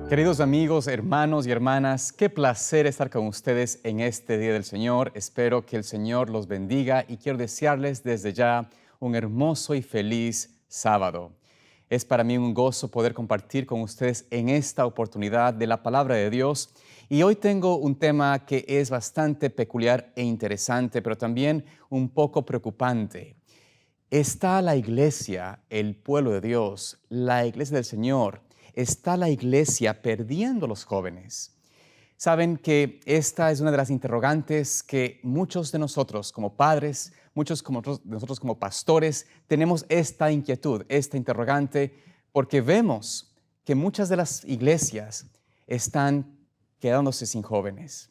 Queridos amigos, hermanos y hermanas, qué placer estar con ustedes en este Día del Señor. Espero que el Señor los bendiga y quiero desearles desde ya un hermoso y feliz sábado. Es para mí un gozo poder compartir con ustedes en esta oportunidad de la palabra de Dios. Y hoy tengo un tema que es bastante peculiar e interesante, pero también un poco preocupante. ¿Está la iglesia, el pueblo de Dios, la iglesia del Señor, está la iglesia perdiendo los jóvenes? Saben que esta es una de las interrogantes que muchos de nosotros como padres, de nosotros como pastores, tenemos esta inquietud, esta interrogante, porque vemos que muchas de las iglesias están quedándose sin jóvenes.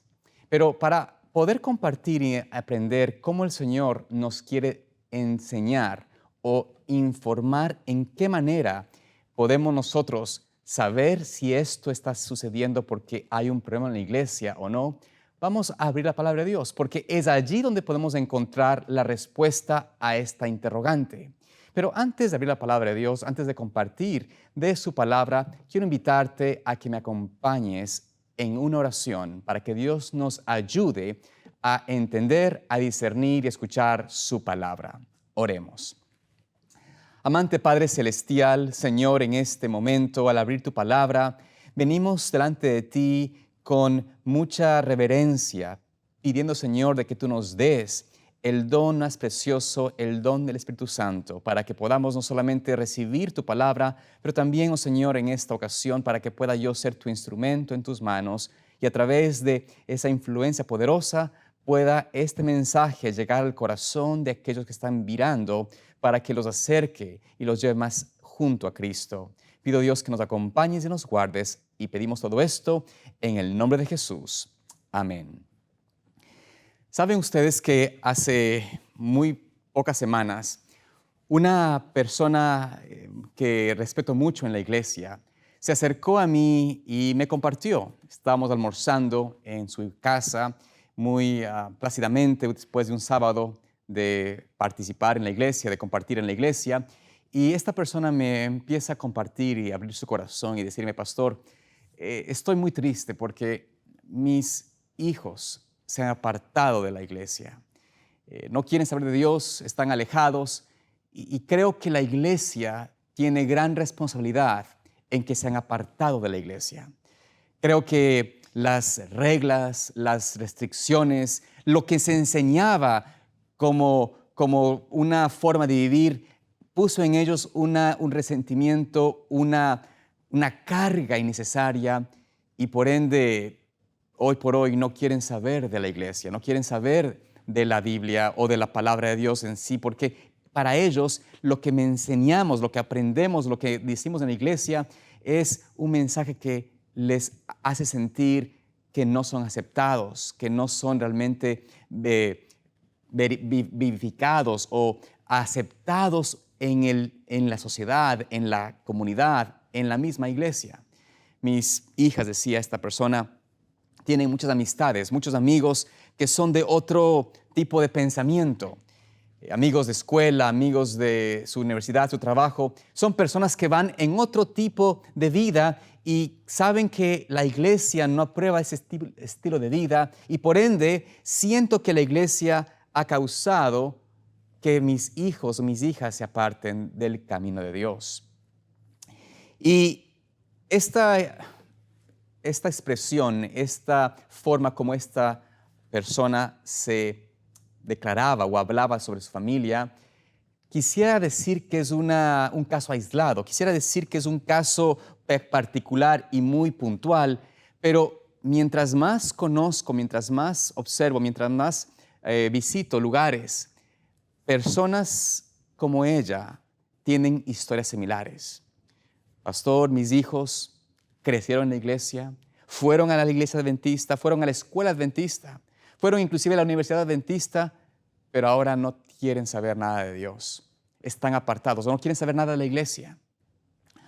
Pero para poder compartir y aprender cómo el Señor nos quiere enseñar o informar en qué manera podemos nosotros saber si esto está sucediendo porque hay un problema en la iglesia o no, vamos a abrir la palabra de Dios, porque es allí donde podemos encontrar la respuesta a esta interrogante. Pero antes de abrir la palabra de Dios, antes de compartir de su palabra, quiero invitarte a que me acompañes en una oración para que Dios nos ayude a entender, a discernir y escuchar su palabra. Oremos. Amante Padre Celestial, Señor, en este momento, al abrir tu palabra, venimos delante de ti con mucha reverencia, pidiendo, Señor, de que tú nos des el don más precioso, el don del Espíritu Santo, para que podamos no solamente recibir tu palabra, pero también, oh Señor, en esta ocasión, para que pueda yo ser tu instrumento en tus manos y a través de esa influencia poderosa pueda este mensaje llegar al corazón de aquellos que están mirando para que los acerque y los lleve más junto a Cristo. Pido Dios que nos acompañes y nos guardes y pedimos todo esto en el nombre de Jesús. Amén. ¿Saben ustedes que hace muy pocas semanas una persona que respeto mucho en la iglesia se acercó a mí y me compartió? Estábamos almorzando en su casa muy plácidamente después de un sábado de participar en la iglesia, de compartir en la iglesia. Y esta persona me empieza a compartir y abrir su corazón y decirme: pastor, estoy muy triste porque mis hijos se han apartado de la iglesia. No quieren saber de Dios, están alejados y creo que la iglesia tiene gran responsabilidad en que se han apartado de la iglesia. Creo que las reglas, las restricciones, lo que se enseñaba como una forma de vivir, puso en ellos un resentimiento, una carga innecesaria y por ende, hoy por hoy no quieren saber de la iglesia, no quieren saber de la Biblia o de la palabra de Dios en sí, porque para ellos lo que me enseñamos, lo que aprendemos, lo que decimos en la iglesia es un mensaje que les hace sentir que no son aceptados, que no son realmente vivificados o aceptados en la sociedad, en la comunidad, en la misma iglesia. Mis hijas, decía esta persona, tienen muchas amistades, muchos amigos que son de otro tipo de pensamiento. Amigos de escuela, amigos de su universidad, su trabajo, son personas que van en otro tipo de vida y saben que la iglesia no aprueba ese estilo de vida y por ende siento que la iglesia ha causado que mis hijos o mis hijas se aparten del camino de Dios. Y esta expresión, esta forma como esta persona se declaraba o hablaba sobre su familia, quisiera decir que es un caso aislado, quisiera decir que es un caso particular y muy puntual, pero mientras más conozco, mientras más observo, mientras más visito lugares, personas como ella tienen historias similares. Pastor, mis hijos crecieron en la iglesia, fueron a la iglesia adventista, fueron a la escuela adventista, fueron inclusive a la universidad adventista, pero ahora no quieren saber nada de Dios. Están apartados o no quieren saber nada de la iglesia.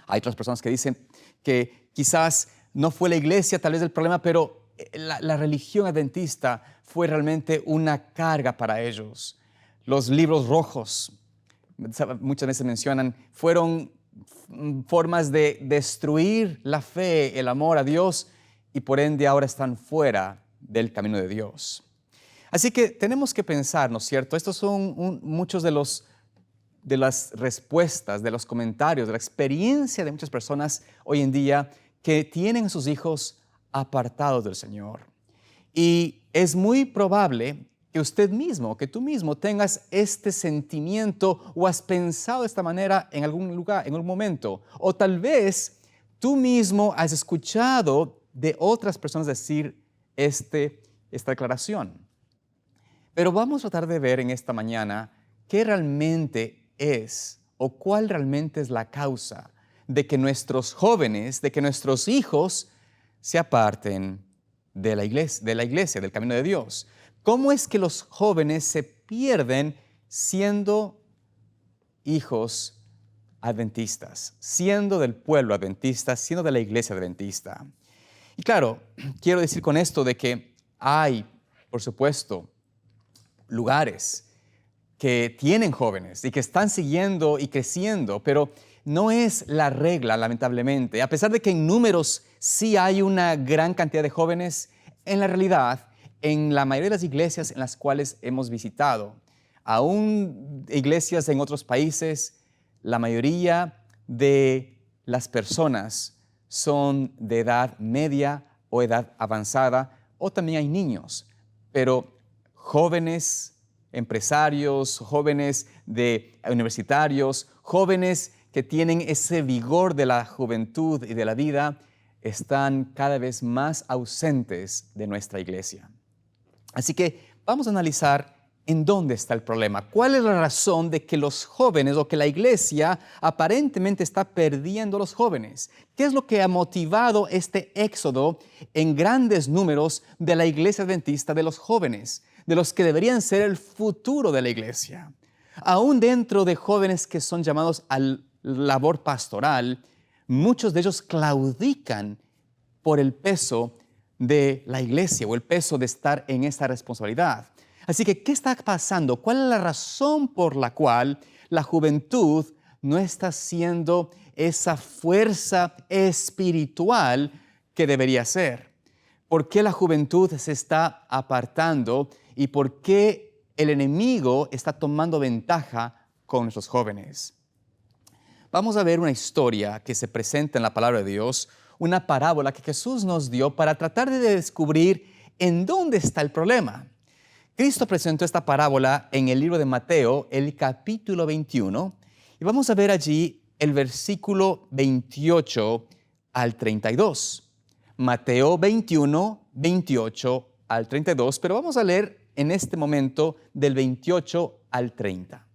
Hay otras personas que dicen que quizás no fue la iglesia tal vez el problema, pero la religión adventista fue realmente una carga para ellos. Los libros rojos, muchas veces mencionan, fueron formas de destruir la fe, el amor a Dios, y por ende ahora están fuera del camino de Dios. Así que tenemos que pensar, ¿no es cierto? Estos son muchos de las respuestas, de los comentarios, de la experiencia de muchas personas hoy en día que tienen a sus hijos apartados del Señor. Y es muy probable que usted mismo, que tú mismo tengas este sentimiento o has pensado de esta manera en algún lugar, en algún momento. O tal vez tú mismo has escuchado de otras personas decir esta declaración. Pero vamos a tratar de ver en esta mañana qué realmente es o cuál realmente es la causa de que nuestros jóvenes, de que nuestros hijos se aparten de la iglesia, del camino de Dios. ¿Cómo es que los jóvenes se pierden siendo hijos adventistas, siendo del pueblo adventista, siendo de la iglesia adventista? Y claro, quiero decir con esto de que hay, por supuesto, lugares que tienen jóvenes y que están siguiendo y creciendo, pero no es la regla, lamentablemente. A pesar de que en números sí hay una gran cantidad de jóvenes, en la realidad, en la mayoría de las iglesias en las cuales hemos visitado, aún iglesias en otros países, la mayoría de las personas son de edad media o edad avanzada, o también hay niños, pero jóvenes empresarios, jóvenes universitarios, jóvenes que tienen ese vigor de la juventud y de la vida, están cada vez más ausentes de nuestra iglesia. Así que vamos a analizar en dónde está el problema. ¿Cuál es la razón de que los jóvenes o que la iglesia aparentemente está perdiendo a los jóvenes? ¿Qué es lo que ha motivado este éxodo en grandes números de la iglesia adventista de los jóvenes, de los que deberían ser el futuro de la iglesia? Aún dentro de jóvenes que son llamados a labor pastoral, muchos de ellos claudican por el peso de la iglesia o el peso de estar en esta responsabilidad. Así que, ¿qué está pasando? ¿Cuál es la razón por la cual la juventud no está siendo esa fuerza espiritual que debería ser? ¿Por qué la juventud se está apartando y por qué el enemigo está tomando ventaja con nuestros jóvenes? Vamos a ver una historia que se presenta en la palabra de Dios, una parábola que Jesús nos dio para tratar de descubrir en dónde está el problema. Cristo presentó esta parábola en el libro de Mateo, el capítulo 21, y vamos a ver allí el versículo 28 al 32. Mateo 21, 28 al 32, pero vamos a leer en este momento del 28 al 30.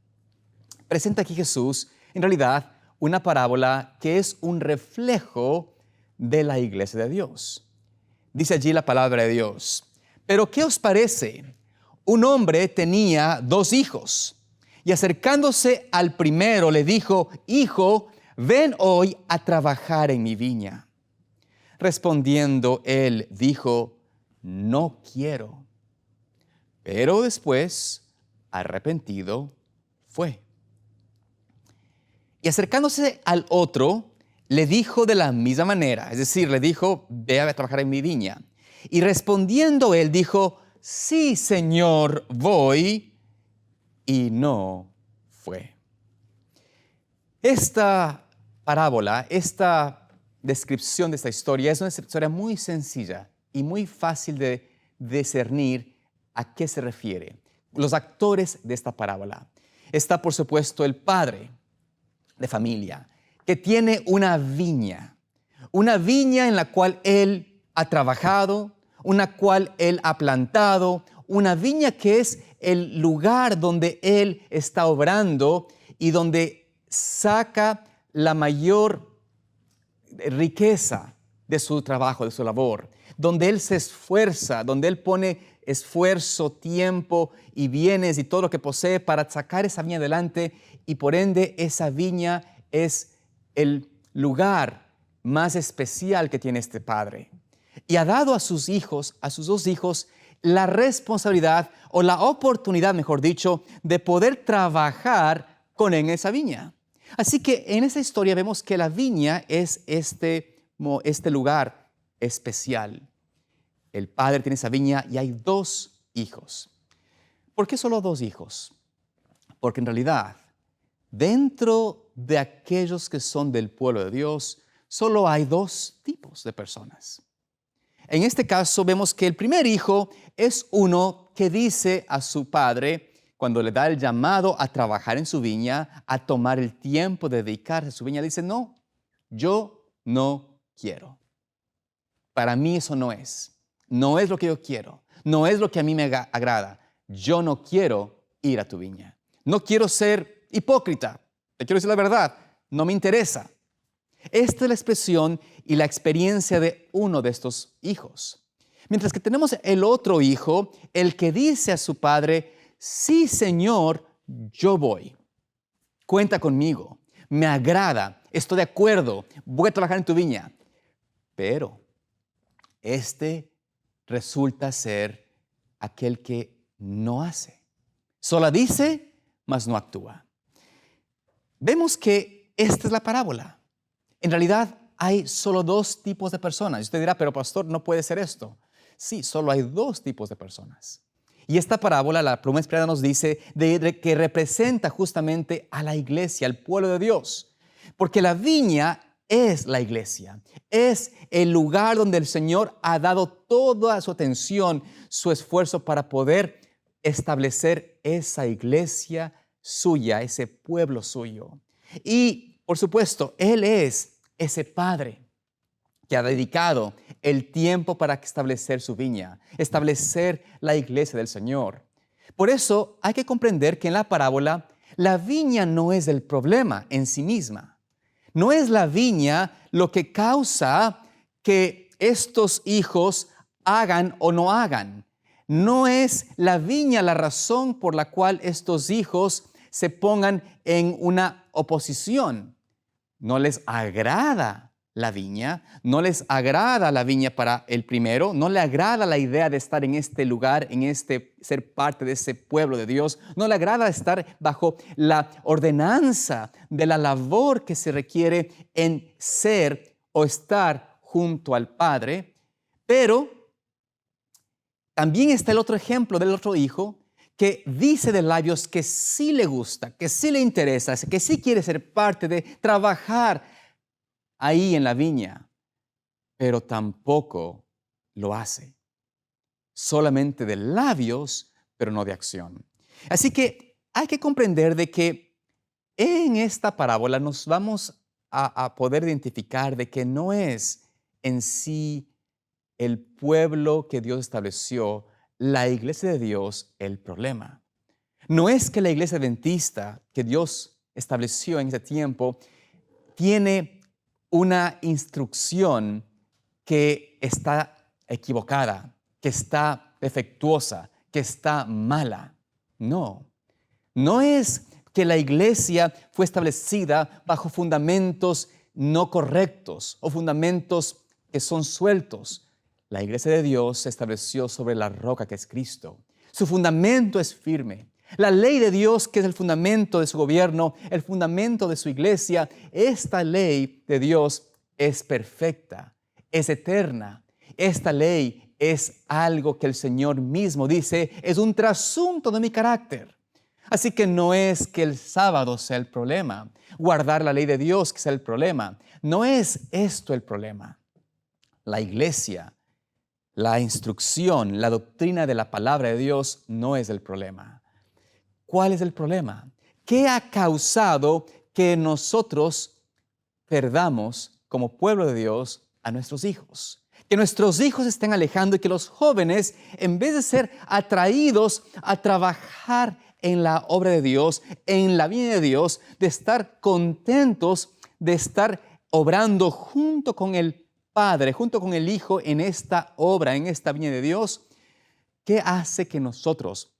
Presenta aquí Jesús, en realidad, una parábola que es un reflejo de la iglesia de Dios. Dice allí la palabra de Dios: ¿pero qué os parece? Un hombre tenía 2 hijos, y acercándose al primero le dijo: Hijo, ven hoy a trabajar en mi viña. Respondiendo él, dijo: No quiero. Pero después, arrepentido, fue. Y acercándose al otro, le dijo de la misma manera, es decir, le dijo: Ve a trabajar en mi viña. Y respondiendo él, dijo: Sí, Señor, voy. Y no fue. Esta parábola, esta descripción de esta historia es una historia muy sencilla y muy fácil de discernir a qué se refiere. Los actores de esta parábola. Está, por supuesto, el padre de familia, que tiene una viña en la cual él ha trabajado, una cual él ha plantado, una viña que es el lugar donde él está obrando y donde saca la mayor riqueza de su trabajo, de su labor, donde él se esfuerza, donde él pone esfuerzo, tiempo y bienes y todo lo que posee para sacar esa viña adelante, y por ende esa viña es el lugar más especial que tiene este padre. Y ha dado a sus hijos, a sus 2 hijos, la responsabilidad o la oportunidad, mejor dicho, de poder trabajar con él en esa viña. Así que en esta historia vemos que la viña es este lugar especial. El padre tiene esa viña y hay 2 hijos. ¿Por qué solo 2 hijos? Porque en realidad, dentro de aquellos que son del pueblo de Dios, solo hay 2 tipos de personas. En este caso vemos que el primer hijo es uno que dice a su padre, cuando le da el llamado a trabajar en su viña, a tomar el tiempo de dedicarse a su viña, dice, no, yo no quiero. Para mí eso no es lo que yo quiero, no es lo que a mí me agrada. Yo no quiero ir a tu viña. No quiero ser hipócrita, te quiero decir la verdad, no me interesa. Esta es la expresión y la experiencia de uno de estos hijos. Mientras que tenemos el otro hijo, el que dice a su padre, sí, Señor, yo voy. Cuenta conmigo, me agrada, estoy de acuerdo, voy a trabajar en tu viña. Pero este resulta ser aquel que no hace. Solo dice, mas no actúa. Vemos que esta es la parábola. En realidad hay solo 2 tipos de personas. Y usted dirá, pero pastor, no puede ser esto. Sí, solo hay 2 tipos de personas. Y esta parábola, la pluma inspirada nos dice que representa justamente a la iglesia, al pueblo de Dios. Porque la viña es la iglesia. Es el lugar donde el Señor ha dado toda su atención, su esfuerzo para poder establecer esa iglesia suya, ese pueblo suyo. Y, por supuesto, Él es ese padre que ha dedicado el tiempo para establecer su viña, establecer la iglesia del Señor. Por eso hay que comprender que en la parábola la viña no es el problema en sí misma. No es la viña lo que causa que estos hijos hagan o no hagan. No es la viña la razón por la cual estos hijos se pongan en una oposición. No les agrada la viña, no les agrada la viña para el primero, no le agrada la idea de estar en este lugar, ser parte de ese pueblo de Dios, no le agrada estar bajo la ordenanza de la labor que se requiere en ser o estar junto al Padre, pero también está el otro ejemplo del otro hijo que dice de labios que sí le gusta, que sí le interesa, que sí quiere ser parte de trabajar ahí en la viña, pero tampoco lo hace. Solamente de labios, pero no de acción. Así que hay que comprender de que en esta parábola nos vamos a poder identificar de que no es en sí el pueblo que Dios estableció, la iglesia de Dios, el problema. No es que la iglesia adventista que Dios estableció en ese tiempo tiene una instrucción que está equivocada, que está defectuosa, que está mala. No, no es que la iglesia fue establecida bajo fundamentos no correctos o fundamentos que son sueltos. La iglesia de Dios se estableció sobre la roca que es Cristo. Su fundamento es firme. La ley de Dios, que es el fundamento de su gobierno, el fundamento de su iglesia, esta ley de Dios es perfecta, es eterna. Esta ley es algo que el Señor mismo dice, es un trasunto de mi carácter. Así que no es que el sábado sea el problema, guardar la ley de Dios que sea el problema. No es esto el problema. La iglesia, la instrucción, la doctrina de la palabra de Dios no es el problema. ¿Cuál es el problema? ¿Qué ha causado que nosotros perdamos como pueblo de Dios a nuestros hijos? Que nuestros hijos se estén alejando y que los jóvenes, en vez de ser atraídos a trabajar en la obra de Dios, en la viña de Dios, de estar contentos, de estar obrando junto con el Padre, junto con el Hijo en esta obra, en esta viña de Dios, ¿qué hace que nuestros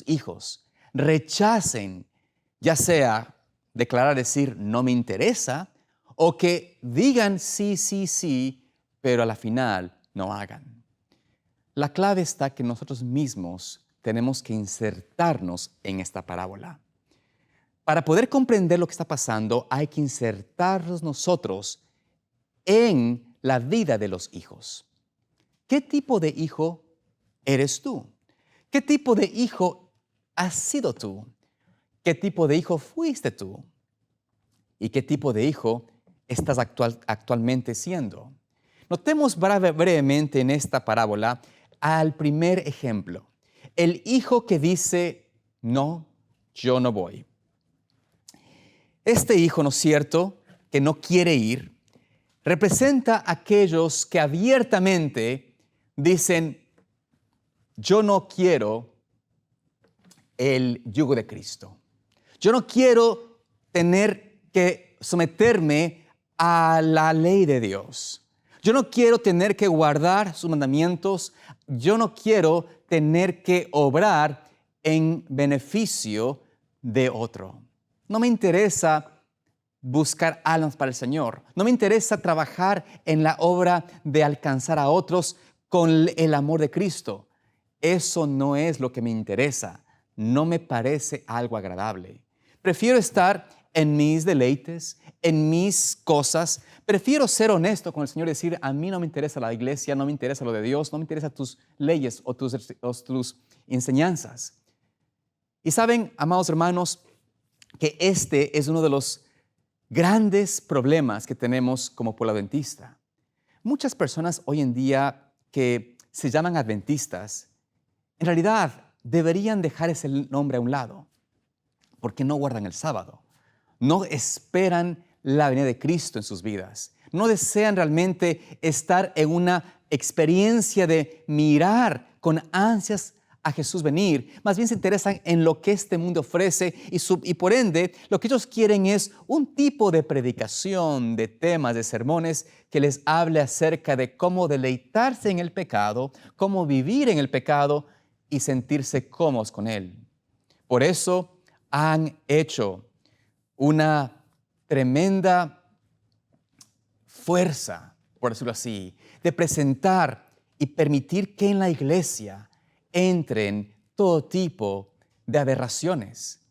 hijos rechacen, ya sea decir no me interesa, o que digan sí, sí, sí, pero a la final no hagan? La clave está que nosotros mismos tenemos que insertarnos en esta parábola. Para poder comprender lo que está pasando, hay que insertarnos nosotros en la vida de los hijos. ¿Qué tipo de hijo eres tú? ¿Qué tipo de hijo has sido tú? ¿Qué tipo de hijo fuiste tú? ¿Y qué tipo de hijo estás actualmente siendo? Notemos brevemente en esta parábola al primer ejemplo. El hijo que dice, no, yo no voy. Este hijo, ¿no es cierto?, que no quiere ir, representa a aquellos que abiertamente dicen, yo no quiero el yugo de Cristo. Yo no quiero tener que someterme a la ley de Dios. Yo no quiero tener que guardar sus mandamientos. Yo no quiero tener que obrar en beneficio de otro. No me interesa buscar almas para el Señor. No me interesa trabajar en la obra de alcanzar a otros con el amor de Cristo. Eso no es lo que me interesa. No me parece algo agradable. Prefiero estar en mis deleites, en mis cosas. Prefiero ser honesto con el Señor y decir, a mí no me interesa la iglesia, no me interesa lo de Dios, no me interesan tus leyes o tus enseñanzas. Y saben, amados hermanos, que este es uno de los grandes problemas que tenemos como pueblo adventista. Muchas personas hoy en día que se llaman adventistas, en realidad deberían dejar ese nombre a un lado, porque no guardan el sábado, no esperan la venida de Cristo en sus vidas, no desean realmente estar en una experiencia de mirar con ansias a Jesús venir, más bien se interesan en lo que este mundo ofrece y por ende lo que ellos quieren es un tipo de predicación, de temas, de sermones que les hable acerca de cómo deleitarse en el pecado, cómo vivir en el pecado y sentirse cómodos con él. Por eso han hecho una tremenda fuerza, por decirlo así, de presentar y permitir que en la iglesia entren todo tipo de aberraciones,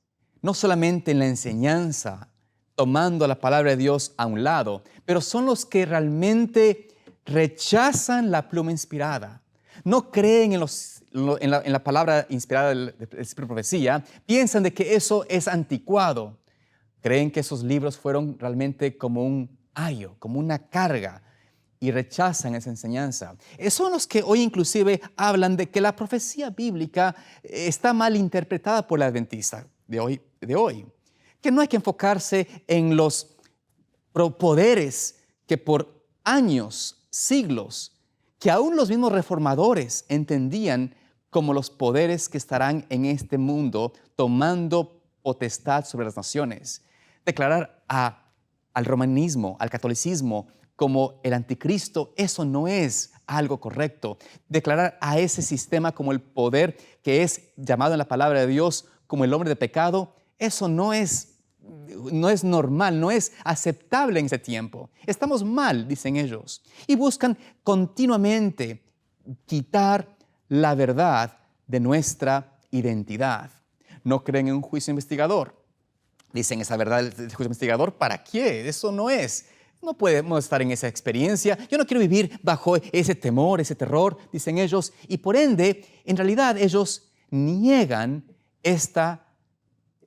no solamente en la enseñanza, tomando la palabra de Dios a un lado, pero son los que realmente rechazan la pluma inspirada, no creen en la palabra inspirada del Espíritu de Profecía, piensan de que eso es anticuado, creen que esos libros fueron realmente como un ayo, como una carga, y rechazan esa enseñanza. Son los que hoy inclusive hablan de que la profecía bíblica está mal interpretada por la adventista de hoy, que no hay que enfocarse en los poderes que por años, siglos, que aún los mismos reformadores entendían como los poderes que estarán en este mundo tomando potestad sobre las naciones. Declarar al romanismo, al catolicismo, como el anticristo, eso no es algo correcto. Declarar a ese sistema como el poder que es llamado en la palabra de Dios como el hombre de pecado, eso no es normal, no es aceptable en ese tiempo. Estamos mal, dicen ellos, y buscan continuamente quitar la verdad de nuestra identidad. No creen en un juicio investigador. Dicen, esa verdad del juicio investigador, ¿para qué? Eso no es. No podemos estar en esa experiencia. Yo no quiero vivir bajo ese temor, ese terror, dicen ellos. Y por ende, en realidad, ellos niegan esta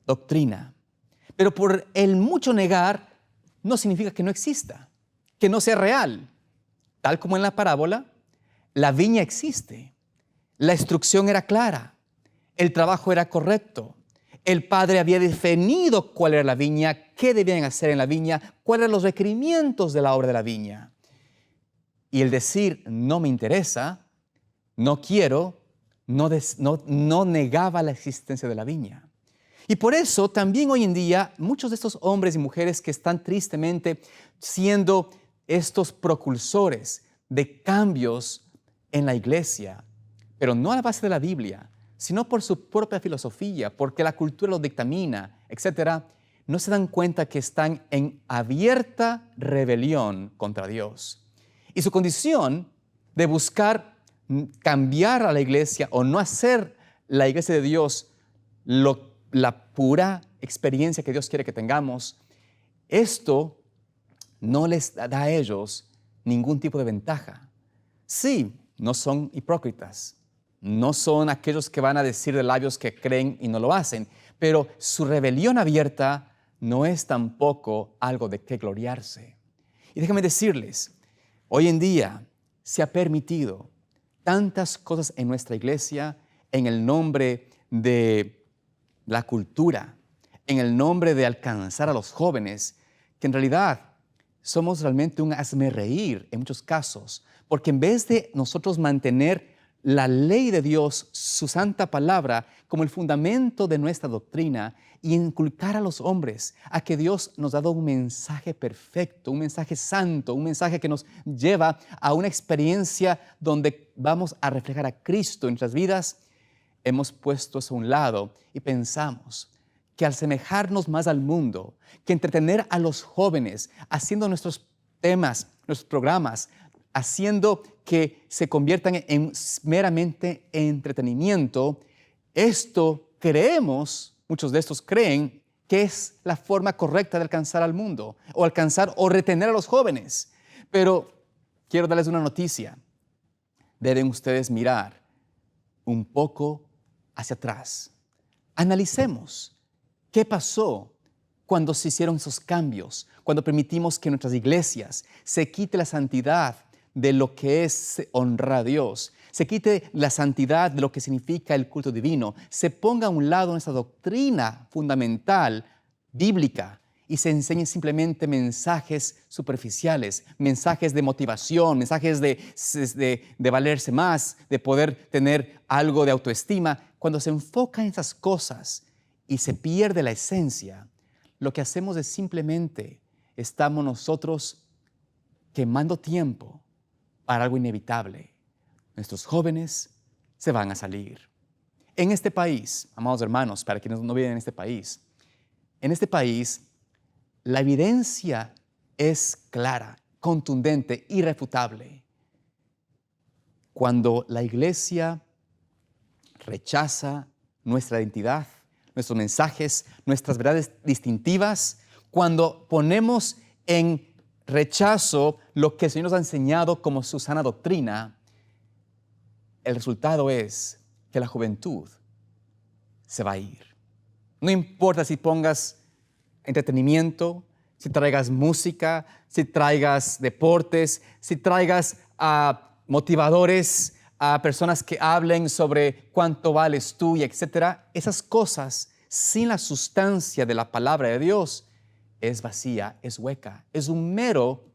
doctrina. Pero por el mucho negar, no significa que no exista, que no sea real. Tal como en la parábola, la viña existe. La instrucción era clara. El trabajo era correcto. El padre había definido cuál era la viña, qué debían hacer en la viña, cuáles eran los requerimientos de la obra de la viña. Y el decir, no me interesa, no quiero, no negaba la existencia de la viña. Y por eso también hoy en día muchos de estos hombres y mujeres que están tristemente siendo estos propulsores de cambios en la iglesia, pero no a la base de la Biblia, sino por su propia filosofía, porque la cultura lo dictamina, etc., no se dan cuenta que están en abierta rebelión contra Dios. Y su condición de buscar cambiar a la iglesia o no hacer la iglesia de Dios la pura, experiencia que Dios quiere que tengamos, esto no les da a ellos ningún tipo de ventaja. Sí, no son hipócritas, no son aquellos que van a decir de labios que creen y no lo hacen, pero su rebelión abierta no es tampoco algo de qué gloriarse. Y déjenme decirles, hoy en día se ha permitido tantas cosas en nuestra iglesia en el nombre de la cultura, en el nombre de alcanzar a los jóvenes, que en realidad somos realmente un hazmerreír en muchos casos, porque en vez de nosotros mantener la ley de Dios, su santa palabra, como el fundamento de nuestra doctrina y inculcar a los hombres a que Dios nos ha dado un mensaje perfecto, un mensaje santo, un mensaje que nos lleva a una experiencia donde vamos a reflejar a Cristo en nuestras vidas, hemos puesto eso a un lado y pensamos que al semejarnos más al mundo, que entretener a los jóvenes, haciendo nuestros temas, nuestros programas, haciendo que se conviertan en meramente entretenimiento, esto creemos, muchos de estos creen, que es la forma correcta de alcanzar al mundo, o alcanzar o retener a los jóvenes. Pero quiero darles una noticia. Deben ustedes mirar un poco hacia atrás. Analicemos qué pasó cuando se hicieron esos cambios, cuando permitimos que en nuestras iglesias se quite la santidad de lo que es honrar a Dios, se quite la santidad de lo que significa el culto divino, se ponga a un lado nuestra doctrina fundamental, bíblica, y se enseñen simplemente mensajes superficiales, mensajes de motivación, mensajes de valerse más, de poder tener algo de autoestima. Cuando se enfoca en esas cosas y se pierde la esencia, lo que hacemos es simplemente estamos nosotros quemando tiempo para algo inevitable. Nuestros jóvenes se van a salir. En este país, amados hermanos, para quienes no viven en este país, la evidencia es clara, contundente, irrefutable. Cuando la iglesia rechaza nuestra identidad, nuestros mensajes, nuestras verdades distintivas, cuando ponemos en rechazo lo que el Señor nos ha enseñado como su sana doctrina, el resultado es que la juventud se va a ir. No importa si pongas entretenimiento, si traigas música, si traigas deportes, si traigas a motivadores, a personas que hablen sobre cuánto vales tú y etcétera. Esas cosas sin la sustancia de la palabra de Dios es vacía, es hueca, es un mero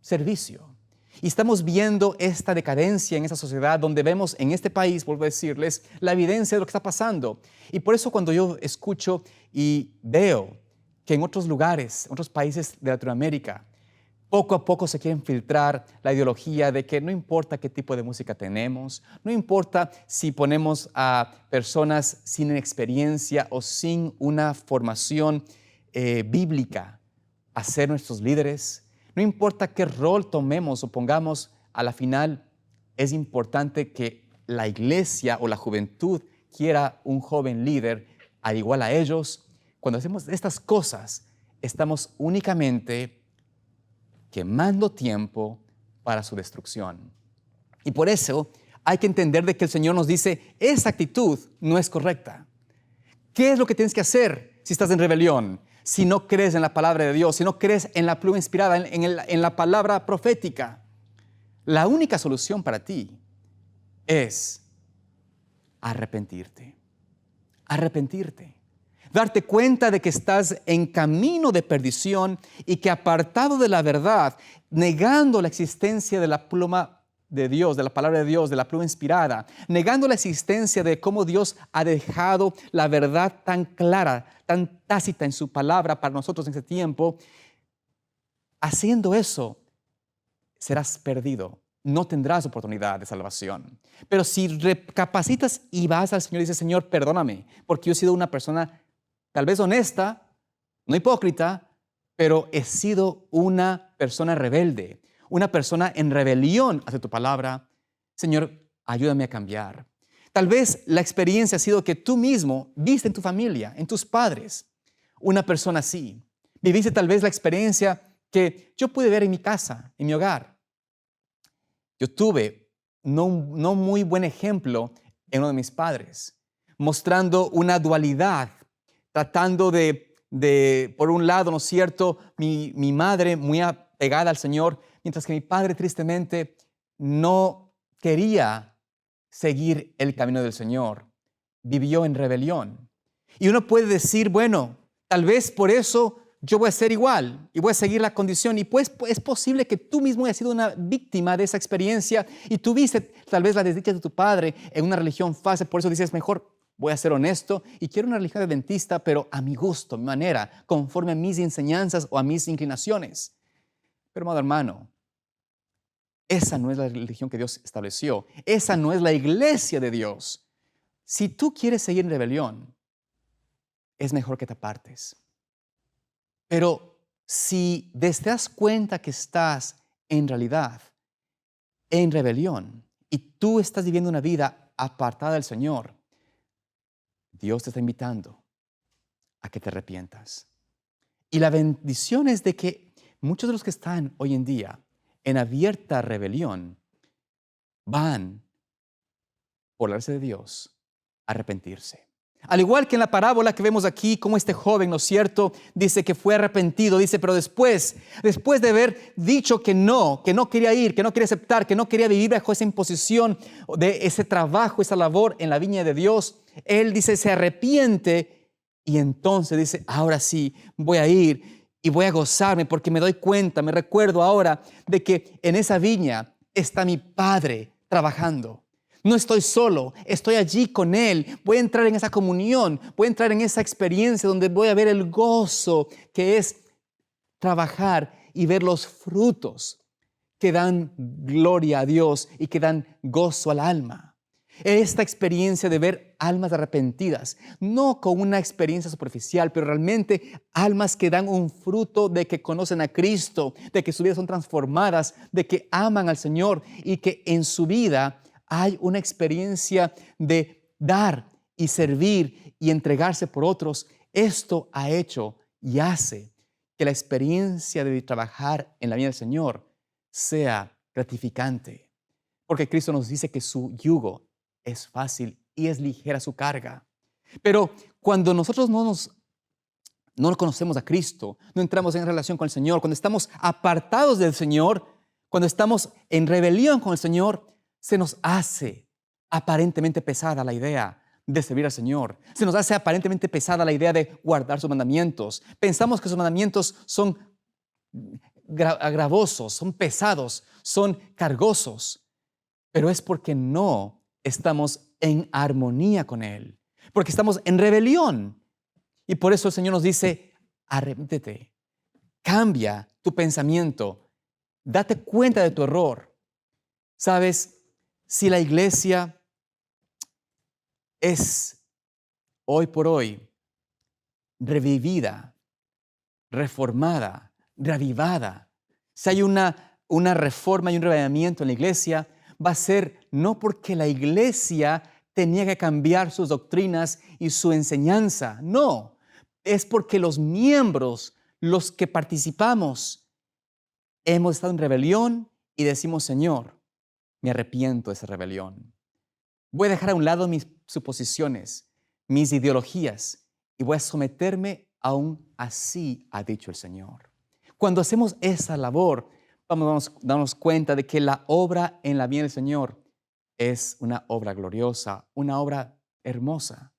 servicio. Y estamos viendo esta decadencia en esta sociedad donde vemos en este país, vuelvo a decirles, la evidencia de lo que está pasando. Y por eso cuando yo escucho y veo que en otros lugares, en otros países de Latinoamérica, poco a poco se quiere filtrar la ideología de que no importa qué tipo de música tenemos, no importa si ponemos a personas sin experiencia o sin una formación bíblica a ser nuestros líderes, no importa qué rol tomemos o pongamos, a la final es importante que la iglesia o la juventud quiera un joven líder al igual a ellos. Cuando hacemos estas cosas, estamos únicamente quemando tiempo para su destrucción. Y por eso hay que entender de que el Señor nos dice, esa actitud no es correcta. ¿Qué es lo que tienes que hacer si estás en rebelión? Si no crees en la palabra de Dios, si no crees en la pluma inspirada, en la palabra profética. La única solución para ti es arrepentirte. Arrepentirte. Darte cuenta de que estás en camino de perdición y que apartado de la verdad, negando la existencia de la pluma de Dios, de la palabra de Dios, de la pluma inspirada, negando la existencia de cómo Dios ha dejado la verdad tan clara, tan tácita en su palabra para nosotros en ese tiempo, haciendo eso, serás perdido. No tendrás oportunidad de salvación. Pero si recapacitas y vas al Señor y dices, Señor, perdóname, porque yo he sido una persona tal vez honesta, no hipócrita, pero he sido una persona rebelde, una persona en rebelión hacia tu palabra. Señor, ayúdame a cambiar. Tal vez la experiencia ha sido que tú mismo viste en tu familia, en tus padres, una persona así. Viviste tal vez la experiencia que yo pude ver en mi casa, en mi hogar. Yo tuve no muy buen ejemplo en uno de mis padres, mostrando una dualidad, tratando por un lado, ¿no es cierto?, mi madre muy apegada al Señor, mientras que mi padre tristemente no quería seguir el camino del Señor. Vivió en rebelión. Y uno puede decir, bueno, tal vez por eso yo voy a ser igual y voy a seguir la condición. Y pues es posible que tú mismo hayas sido una víctima de esa experiencia y tuviste tal vez la desdicha de tu padre en una religión falsa. Por eso dices, mejor voy a ser honesto y quiero una religión adventista, pero a mi gusto, a mi manera, conforme a mis enseñanzas o a mis inclinaciones. Pero, amado hermano, esa no es la religión que Dios estableció. Esa no es la iglesia de Dios. Si tú quieres seguir en rebelión, es mejor que te apartes. Pero si te das cuenta que estás en realidad en rebelión y tú estás viviendo una vida apartada del Señor, Dios te está invitando a que te arrepientas. Y la bendición es de que muchos de los que están hoy en día en abierta rebelión van, por la gracia de Dios, a arrepentirse. Al igual que en la parábola que vemos aquí, como este joven, ¿no es cierto?, dice que fue arrepentido, dice, pero después de haber dicho que no quería ir, que no quería aceptar, que no quería vivir bajo esa imposición de ese trabajo, esa labor en la viña de Dios, él dice, se arrepiente y entonces dice, ahora sí, voy a ir y voy a gozarme porque me doy cuenta, me recuerdo ahora de que en esa viña está mi Padre trabajando. No estoy solo, estoy allí con Él. Voy a entrar en esa comunión, voy a entrar en esa experiencia donde voy a ver el gozo que es trabajar y ver los frutos que dan gloria a Dios y que dan gozo al alma. Esta experiencia de ver almas arrepentidas, no con una experiencia superficial, pero realmente almas que dan un fruto de que conocen a Cristo, de que sus vidas son transformadas, de que aman al Señor y que en su vida hay una experiencia de dar y servir y entregarse por otros. Esto ha hecho y hace que la experiencia de trabajar en la vida del Señor sea gratificante. Porque Cristo nos dice que su yugo es fácil y es ligera su carga. Pero cuando nosotros no conocemos a Cristo, no entramos en relación con el Señor, cuando estamos apartados del Señor, cuando estamos en rebelión con el Señor, se nos hace aparentemente pesada la idea de servir al Señor. Se nos hace aparentemente pesada la idea de guardar sus mandamientos. Pensamos que sus mandamientos son gravosos, son pesados, son cargosos. Pero es porque no estamos en armonía con Él. Porque estamos en rebelión. Y por eso el Señor nos dice, arrepéntete, cambia tu pensamiento, date cuenta de tu error. ¿Sabes? Si la iglesia es hoy por hoy revivida, reformada, reavivada, si hay una reforma y un revivimiento en la iglesia, va a ser no porque la iglesia tenía que cambiar sus doctrinas y su enseñanza, no, es porque los miembros, los que participamos, hemos estado en rebelión y decimos, Señor, me arrepiento de esa rebelión. Voy a dejar a un lado mis suposiciones, mis ideologías y voy a someterme a un así ha dicho el Señor. Cuando hacemos esa labor, vamos a darnos cuenta de que la obra en la viña del Señor es una obra gloriosa, una obra hermosa.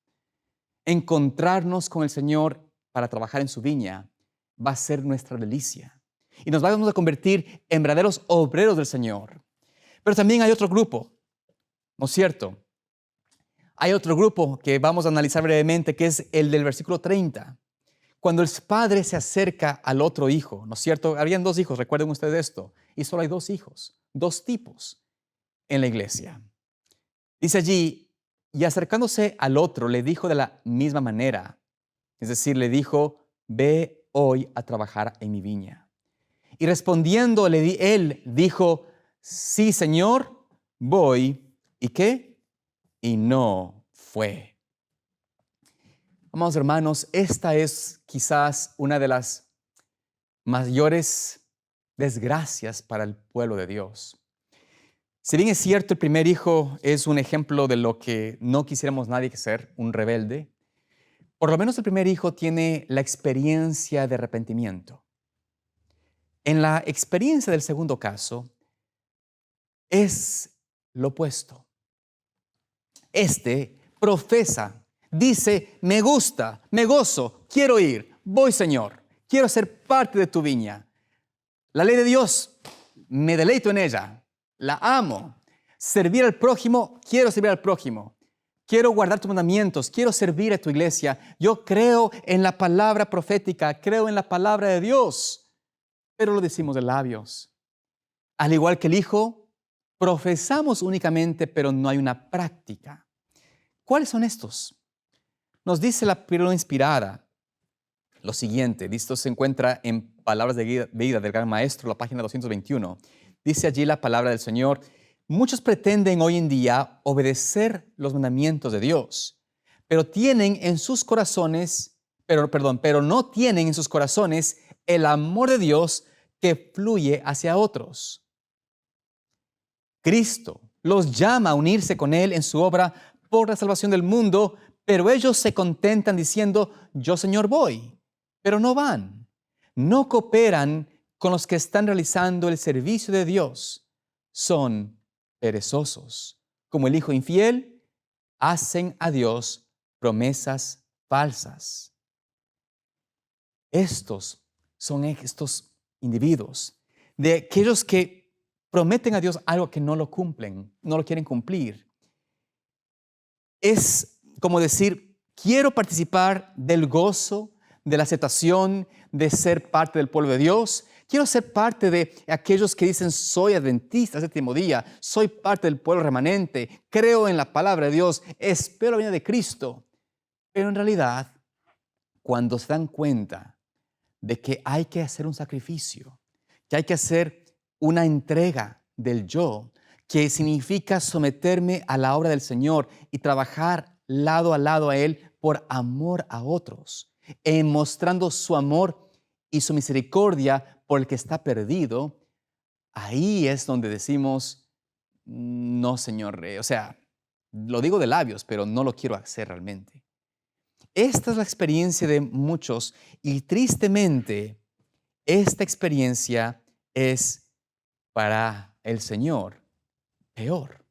Encontrarnos con el Señor para trabajar en su viña va a ser nuestra delicia y nos vamos a convertir en verdaderos obreros del Señor. Pero también hay otro grupo, ¿no es cierto? Hay otro grupo que vamos a analizar brevemente, que es el del versículo 30. Cuando el padre se acerca al otro hijo, ¿no es cierto? Habían dos hijos, recuerden ustedes esto, y solo hay dos hijos, dos tipos en la iglesia. Dice allí, y acercándose al otro, le dijo de la misma manera, es decir, le dijo, ve hoy a trabajar en mi viña. Y respondiendo, él dijo, sí, Señor, voy. ¿Y qué? Y no fue. Amados hermanos, esta es quizás una de las mayores desgracias para el pueblo de Dios. Si bien es cierto, el primer hijo es un ejemplo de lo que no quisiéramos nadie que ser, un rebelde, por lo menos el primer hijo tiene la experiencia de arrepentimiento. En la experiencia del segundo caso, es lo opuesto. Este profesa, dice, me gusta, me gozo, quiero ir, voy Señor, quiero ser parte de tu viña. La ley de Dios, me deleito en ella, la amo. Servir al prójimo, quiero servir al prójimo. Quiero guardar tus mandamientos, quiero servir a tu iglesia. Yo creo en la palabra profética, creo en la palabra de Dios, pero lo decimos de labios. Al igual que el hijo, profesamos únicamente, pero no hay una práctica. ¿Cuáles son estos? Nos dice la Píldora Inspirada lo siguiente. Esto se encuentra en Palabras de Vida del Gran Maestro, la página 221. Dice allí la palabra del Señor: muchos pretenden hoy en día obedecer los mandamientos de Dios, pero no tienen en sus corazones el amor de Dios que fluye hacia otros. Cristo los llama a unirse con Él en su obra por la salvación del mundo, pero ellos se contentan diciendo, yo Señor voy, pero no van. No cooperan con los que están realizando el servicio de Dios. Son perezosos. Como el hijo infiel, hacen a Dios promesas falsas. Estos son estos individuos, de aquellos que prometen a Dios algo que no lo cumplen, no lo quieren cumplir. Es como decir, quiero participar del gozo, de la aceptación, de ser parte del pueblo de Dios. Quiero ser parte de aquellos que dicen, soy adventista, séptimo día, soy parte del pueblo remanente, creo en la palabra de Dios, espero la venida de Cristo. Pero en realidad, cuando se dan cuenta de que hay que hacer un sacrificio, que hay que hacer una entrega del yo, que significa someterme a la obra del Señor y trabajar lado a lado a Él por amor a otros, mostrando su amor y su misericordia por el que está perdido, ahí es donde decimos, no, Señor, lo digo de labios, pero no lo quiero hacer realmente. Esta es la experiencia de muchos y tristemente esta experiencia es para el Señor peor.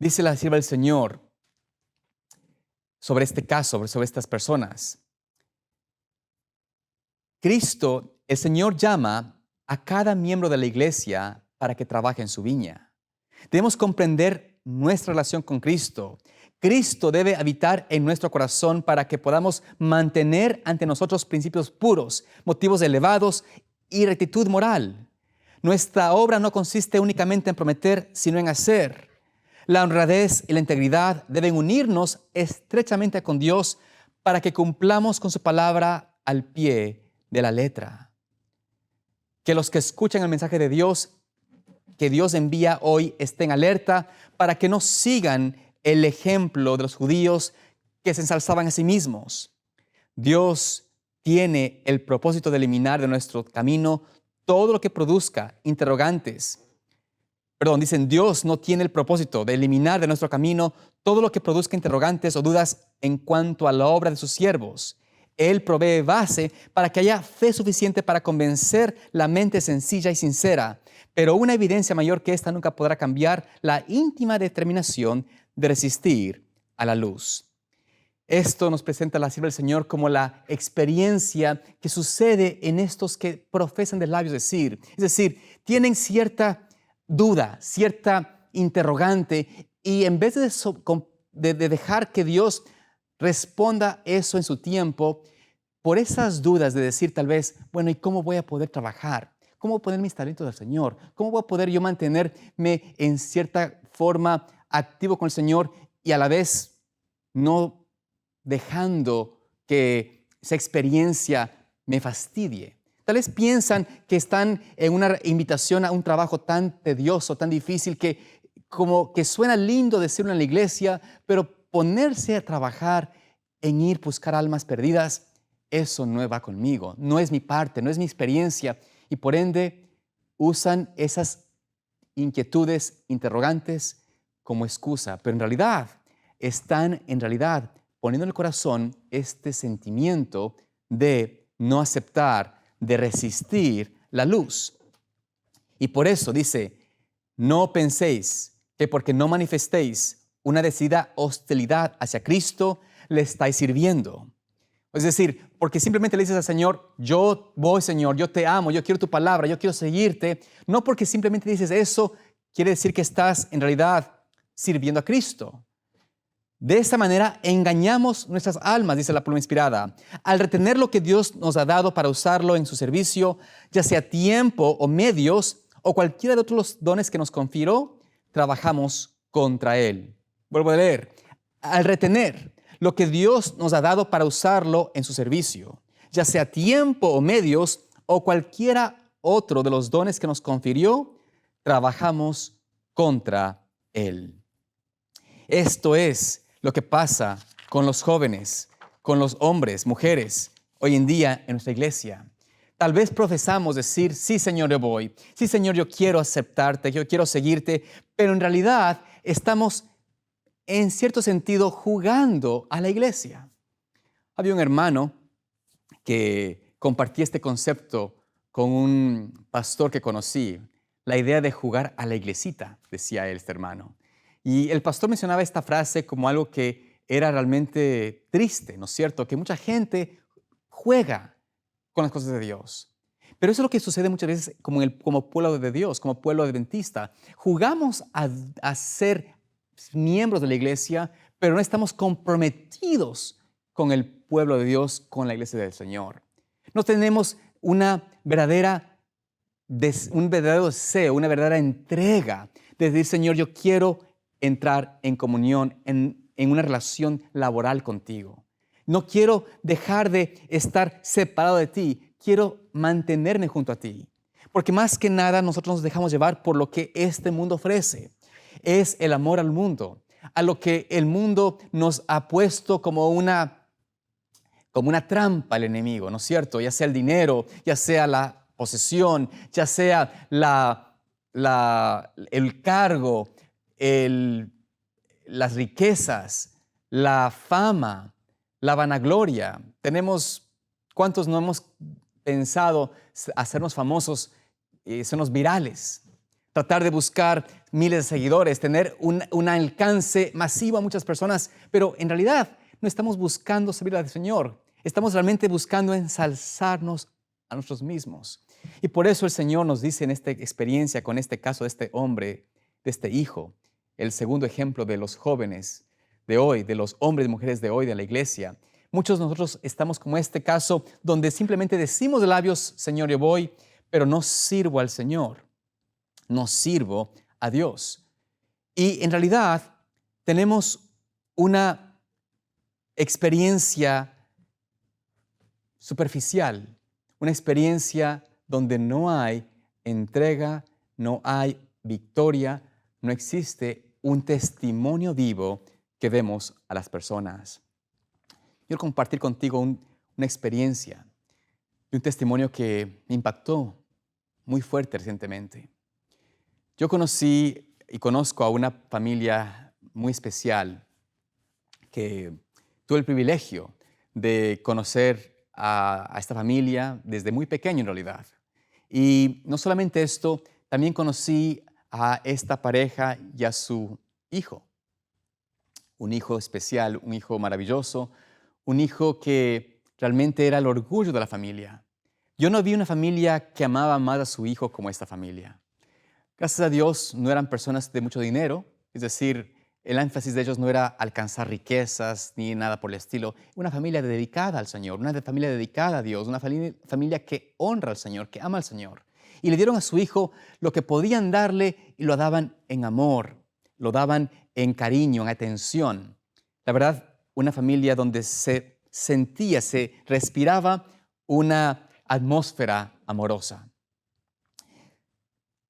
Dice la sierva del Señor sobre este caso, sobre estas personas. Cristo, el Señor, llama a cada miembro de la iglesia para que trabaje en su viña. Debemos comprender nuestra relación con Cristo. Cristo debe habitar en nuestro corazón para que podamos mantener ante nosotros principios puros, motivos elevados y rectitud moral. Nuestra obra no consiste únicamente en prometer, sino en hacer. La honradez y la integridad deben unirnos estrechamente con Dios para que cumplamos con su palabra al pie de la letra. Que los que escuchan el mensaje de Dios que Dios envía hoy estén alerta para que no sigan el ejemplo de los judíos que se ensalzaban a sí mismos. Dios tiene el propósito de eliminar de nuestro camino todo lo que produzca interrogantes. Dios no tiene el propósito de eliminar de nuestro camino todo lo que produzca interrogantes o dudas en cuanto a la obra de sus siervos. Él provee base para que haya fe suficiente para convencer la mente sencilla y sincera, pero una evidencia mayor que esta nunca podrá cambiar la íntima determinación de resistir a la luz. Esto nos presenta la sierva del Señor como la experiencia que sucede en estos que profesan de labios decir. Es decir, tienen cierta duda, cierta interrogante, y en vez de dejar que Dios responda eso en su tiempo, por esas dudas de decir tal vez, bueno, ¿y cómo voy a poder trabajar? ¿Cómo voy a poner mis talentos al Señor? ¿Cómo voy a poder yo mantenerme en cierta forma activo con el Señor y a la vez no dejando que esa experiencia me fastidie? Tal vez piensan que están en una invitación a un trabajo tan tedioso, tan difícil, que como que suena lindo decirlo en la iglesia, pero ponerse a trabajar en ir a buscar almas perdidas, eso no va conmigo, no es mi parte, no es mi experiencia, y por ende usan esas inquietudes, interrogantes como excusa, pero en realidad están poniendo en el corazón este sentimiento de no aceptar, de resistir la luz. Y por eso dice, no penséis que porque no manifestéis una decidida hostilidad hacia Cristo, le estáis sirviendo. Es decir, porque simplemente le dices al Señor, yo voy, Señor, yo te amo, yo quiero tu palabra, yo quiero seguirte. No porque simplemente dices eso, quiere decir que estás en realidad sirviendo a Cristo. De esta manera engañamos nuestras almas, dice la pluma inspirada, al retener lo que Dios nos ha dado para usarlo en su servicio, ya sea tiempo o medios o cualquiera de otros dones que nos confirió, trabajamos contra Él. Vuelvo a leer, al retener lo que Dios nos ha dado para usarlo en su servicio, ya sea tiempo o medios o cualquiera otro de los dones que nos confirió, trabajamos contra Él. Esto es lo que pasa con los jóvenes, con los hombres, mujeres, hoy en día en nuestra iglesia. Tal vez profesamos decir, sí, Señor, yo voy. Sí, Señor, yo quiero aceptarte, yo quiero seguirte, pero en realidad estamos, en cierto sentido, jugando a la iglesia. Había un hermano que compartía este concepto con un pastor que conocí, la idea de jugar a la iglesita, decía él, este hermano. Y el pastor mencionaba esta frase como algo que era realmente triste, ¿no es cierto? Que mucha gente juega con las cosas de Dios. Pero eso es lo que sucede muchas veces como pueblo de Dios, como pueblo adventista. Jugamos a ser miembros de la iglesia, pero no estamos comprometidos con el pueblo de Dios, con la iglesia del Señor. No tenemos un verdadero deseo, una verdadera entrega de decir, Señor, yo quiero entrar en comunión, en una relación laboral contigo. No quiero dejar de estar separado de ti, quiero mantenerme junto a ti. Porque más que nada nosotros nos dejamos llevar por lo que este mundo ofrece. Es el amor al mundo, a lo que el mundo nos ha puesto como una trampa al enemigo, ¿no es cierto? Ya sea el dinero, ya sea la posesión, ya sea el cargo, las riquezas, la fama, la vanagloria. ¿Cuántos no hemos pensado hacernos famosos, sernos virales? Tratar de buscar miles de seguidores, tener un alcance masivo a muchas personas, pero en realidad no estamos buscando servir al Señor. Estamos realmente buscando ensalzarnos a nosotros mismos. Y por eso el Señor nos dice en esta experiencia, con este caso de este hombre, de este hijo, el segundo ejemplo de los jóvenes de hoy, de los hombres y mujeres de hoy de la iglesia. Muchos de nosotros estamos como este caso donde simplemente decimos de labios, Señor, yo voy, pero no sirvo al Señor, no sirvo a Dios. Y en realidad tenemos una experiencia superficial, una experiencia donde no hay entrega, no hay victoria, no existe un testimonio vivo que demos a las personas. Quiero compartir contigo una experiencia y un testimonio que me impactó muy fuerte recientemente. Yo conocí y conozco a una familia muy especial que tuve el privilegio de conocer a esta familia desde muy pequeño en realidad. Y no solamente esto, también conocí a esta pareja y a su hijo. Un hijo especial, un hijo maravilloso, un hijo que realmente era el orgullo de la familia. Yo no vi una familia que amaba más a su hijo como esta familia. Gracias a Dios no eran personas de mucho dinero, es decir, el énfasis de ellos no era alcanzar riquezas ni nada por el estilo. Una familia dedicada al Señor, una familia dedicada a Dios, una familia que honra al Señor, que ama al Señor. Y le dieron a su hijo lo que podían darle y lo daban en amor, lo daban en cariño, en atención. La verdad, una familia donde se sentía, se respiraba una atmósfera amorosa.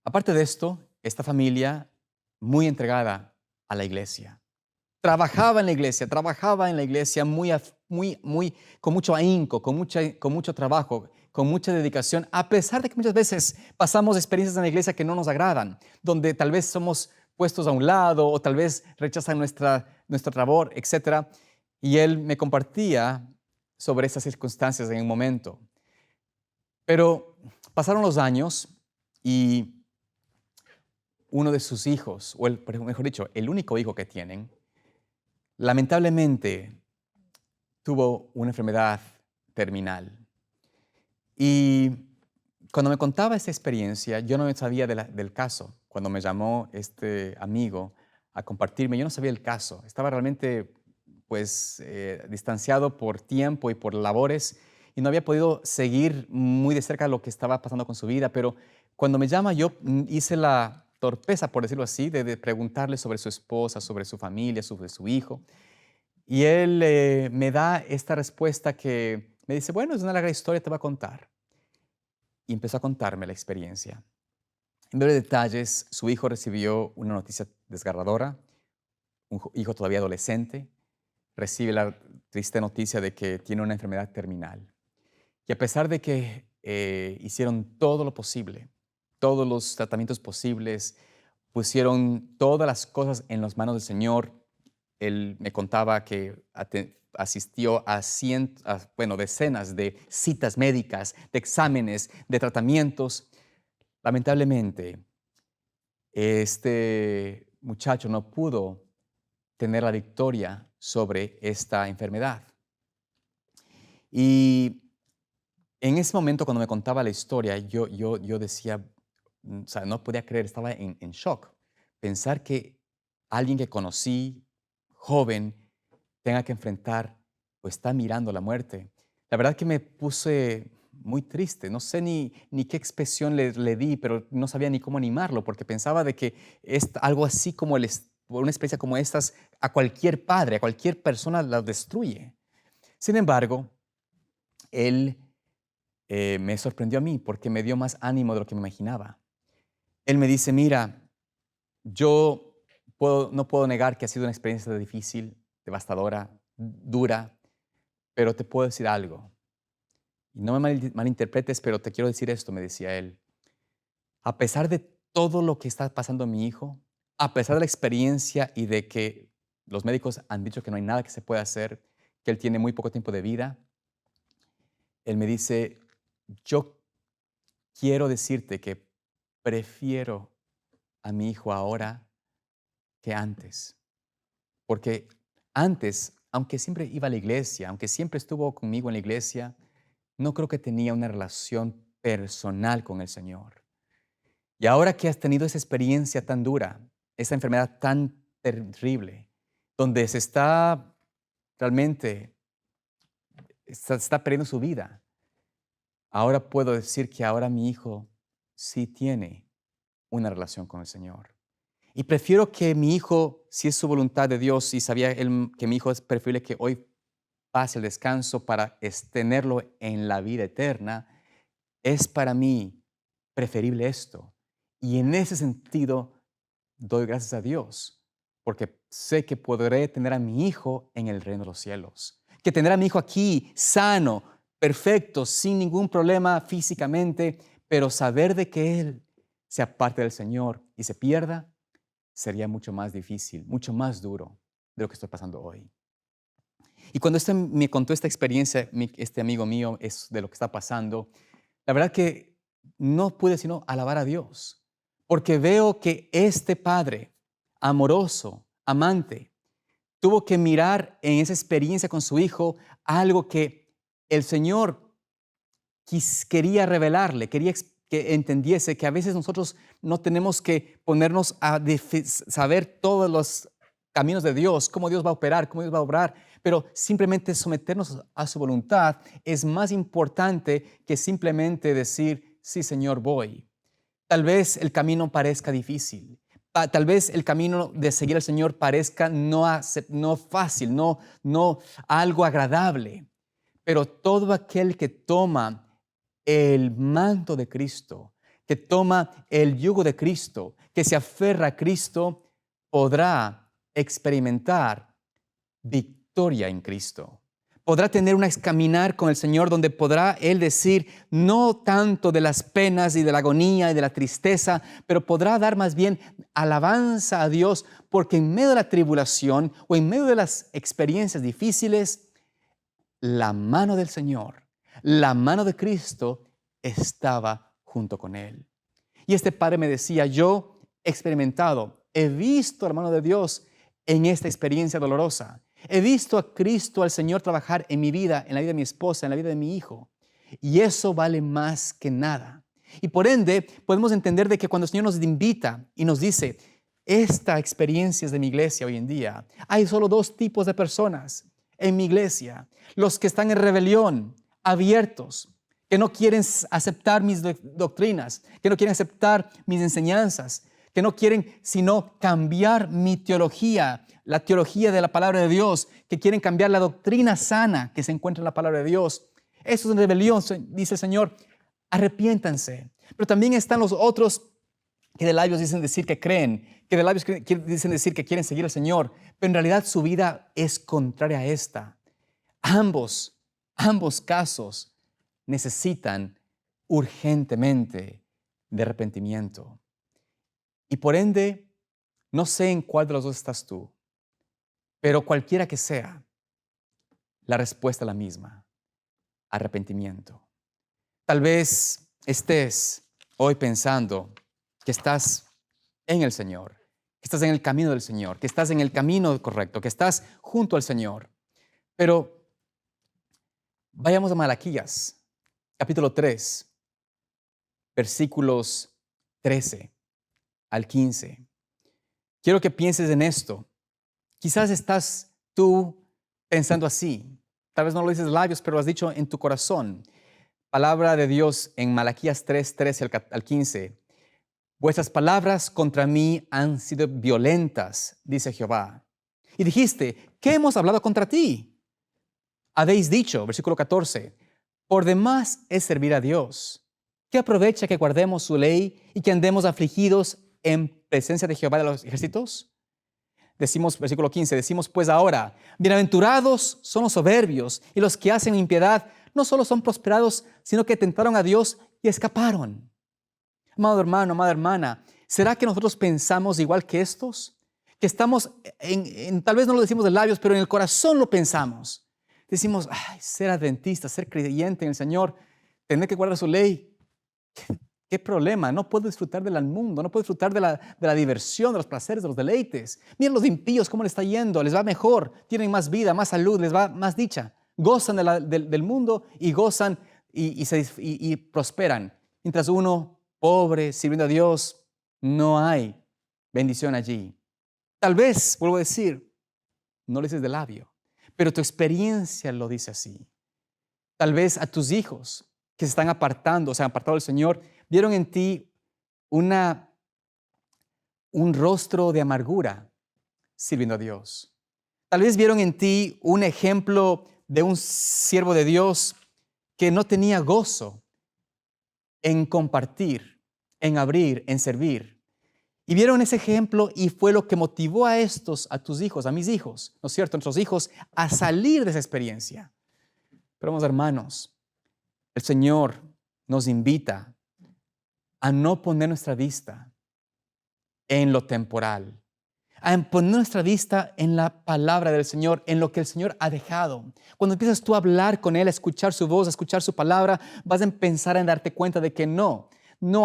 Aparte de esto, esta familia muy entregada a la iglesia. trabajaba en la iglesia con mucho ahínco, con mucho trabajo, con mucha dedicación, a pesar de que muchas veces pasamos experiencias en la iglesia que no nos agradan, donde tal vez somos puestos a un lado o tal vez rechazan nuestra labor, etc. Y él me compartía sobre esas circunstancias en un momento. Pero pasaron los años y uno de sus hijos, mejor dicho, el único hijo que tienen, lamentablemente tuvo una enfermedad terminal. Y cuando me contaba esta experiencia, yo no sabía del caso. Cuando me llamó este amigo a compartirme, yo no sabía el caso. Estaba realmente distanciado por tiempo y por labores y no había podido seguir muy de cerca lo que estaba pasando con su vida. Pero cuando me llama, yo hice la torpeza, por decirlo así, de preguntarle sobre su esposa, sobre su familia, sobre su hijo. Y él me da esta respuesta que me dice, bueno, es una larga historia, te voy a contar. Y empezó a contarme la experiencia. En breves detalles, su hijo recibió una noticia desgarradora, un hijo todavía adolescente, recibe la triste noticia de que tiene una enfermedad terminal. Y a pesar de que hicieron todo lo posible, todos los tratamientos posibles, pusieron todas las cosas en las manos del Señor, él me contaba que asistió a decenas de citas médicas, de exámenes, de tratamientos. Lamentablemente, este muchacho no pudo tener la victoria sobre esta enfermedad. Y en ese momento, cuando me contaba la historia, yo decía, o sea, no podía creer, estaba en shock. Pensar que alguien que conocí, joven, tenga que enfrentar o está mirando la muerte. La verdad que me puse muy triste. No sé ni qué expresión le di, pero no sabía ni cómo animarlo, porque pensaba de que algo así como una experiencia como estas, a cualquier padre, a cualquier persona la destruye. Sin embargo, él me sorprendió a mí porque me dio más ánimo de lo que me imaginaba. Él me dice, mira, yo no puedo negar que ha sido una experiencia difícil, devastadora, dura, pero te puedo decir algo. Y no me malinterpretes, pero te quiero decir esto, me decía él. A pesar de todo lo que está pasando mi hijo, a pesar de la experiencia y de que los médicos han dicho que no hay nada que se pueda hacer, que él tiene muy poco tiempo de vida, él me dice, yo quiero decirte que prefiero a mi hijo ahora que antes. Porque antes, aunque siempre iba a la iglesia, aunque siempre estuvo conmigo en la iglesia, no creo que tenía una relación personal con el Señor. Y ahora que has tenido esa experiencia tan dura, esa enfermedad tan terrible, donde se está realmente, está perdiendo su vida, ahora puedo decir que ahora mi hijo sí tiene una relación con el Señor. Y prefiero que mi hijo, si es su voluntad de Dios, y sabía él que mi hijo es preferible que hoy pase el descanso para tenerlo en la vida eterna, es para mí preferible esto. Y en ese sentido doy gracias a Dios, porque sé que podré tener a mi hijo en el reino de los cielos. Que tener a mi hijo aquí, sano, perfecto, sin ningún problema físicamente, pero saber de que él se aparte del Señor y se pierda, sería mucho más difícil, mucho más duro de lo que estoy pasando hoy. Y cuando me contó esta experiencia, este amigo mío, es de lo que está pasando, la verdad que no pude sino alabar a Dios, porque veo que este padre amoroso, amante, tuvo que mirar en esa experiencia con su hijo algo que el Señor quería revelarle, quería que entendiese que a veces nosotros no tenemos que ponernos a saber todos los caminos de Dios, cómo Dios va a operar, cómo Dios va a obrar, pero simplemente someternos a su voluntad es más importante que simplemente decir, sí, Señor, voy. Tal vez el camino parezca difícil. Tal vez el camino de seguir al Señor parezca no fácil, no algo agradable. Pero todo aquel que toma el manto de Cristo, que toma el yugo de Cristo, que se aferra a Cristo, podrá experimentar victoria en Cristo. Podrá tener un caminar con el Señor donde podrá Él decir no tanto de las penas y de la agonía y de la tristeza, pero podrá dar más bien alabanza a Dios porque en medio de la tribulación o en medio de las experiencias difíciles, la mano del Señor, la mano de Cristo estaba junto con Él. Y este padre me decía, yo he experimentado, he visto la mano de Dios en esta experiencia dolorosa. He visto a Cristo, al Señor, trabajar en mi vida, en la vida de mi esposa, en la vida de mi hijo. Y eso vale más que nada. Y por ende, podemos entender de que cuando el Señor nos invita y nos dice, esta experiencia es de mi iglesia hoy en día, hay solo dos tipos de personas en mi iglesia. Los que están en rebelión, abiertos, que no quieren aceptar mis doctrinas, que no quieren aceptar mis enseñanzas, que no quieren sino cambiar mi teología, la teología de la palabra de Dios, que quieren cambiar la doctrina sana que se encuentra en la palabra de Dios. Eso es rebelión, dice el Señor, arrepiéntanse. Pero también están los otros que de labios dicen decir que creen, que de labios dicen decir que quieren seguir al Señor, pero en realidad su vida es contraria a esta. Ambos casos necesitan urgentemente de arrepentimiento. Y por ende, no sé en cuál de los dos estás tú, pero cualquiera que sea, la respuesta es la misma, arrepentimiento. Tal vez estés hoy pensando que estás en el Señor, que estás en el camino del Señor, que estás en el camino correcto, que estás junto al Señor. Pero vayamos a Malaquías, capítulo 3, versículos 13 al 15. Quiero que pienses en esto. Quizás estás tú pensando así. Tal vez no lo dices de labios, pero lo has dicho en tu corazón. Palabra de Dios en Malaquías 3, 13 al 15. Vuestras palabras contra mí han sido violentas, dice Jehová. Y dijiste, ¿qué hemos hablado contra ti? Habéis dicho, versículo 14, por demás es servir a Dios. ¿Qué aprovecha que guardemos su ley y que andemos afligidos en presencia de Jehová de los ejércitos? Decimos, versículo 15, decimos pues ahora, bienaventurados son los soberbios y los que hacen impiedad, no solo son prosperados, sino que tentaron a Dios y escaparon. Amado hermano, amada hermana, ¿será que nosotros pensamos igual que estos? Que estamos, tal vez no lo decimos de labios, pero en el corazón lo pensamos. Decimos, ay, ser adventista, ser creyente en el Señor, tener que guardar su ley. ¿Qué problema? No puedo disfrutar del mundo, no puedo disfrutar de la diversión, de los placeres, de los deleites. Miren los impíos, cómo les está yendo, les va mejor, tienen más vida, más salud, les va más dicha. Gozan del mundo y gozan y prosperan. Mientras uno, pobre, sirviendo a Dios, no hay bendición allí. Tal vez, vuelvo a decir, no lo dices de labio, pero tu experiencia lo dice así. Tal vez a tus hijos que se están apartando, se han apartado del Señor, vieron en ti un rostro de amargura sirviendo a Dios. Tal vez vieron en ti un ejemplo de un siervo de Dios que no tenía gozo en compartir, en abrir, en servir. Y vieron ese ejemplo y fue lo que motivó a tus hijos, a mis hijos, ¿no es cierto? A nuestros hijos a salir de esa experiencia. Pero, hermanos, el Señor nos invita a no poner nuestra vista en lo temporal, a poner nuestra vista en la palabra del Señor, en lo que el Señor ha dejado. Cuando empiezas tú a hablar con Él, a escuchar su voz, a escuchar su palabra, vas a empezar a darte cuenta de que no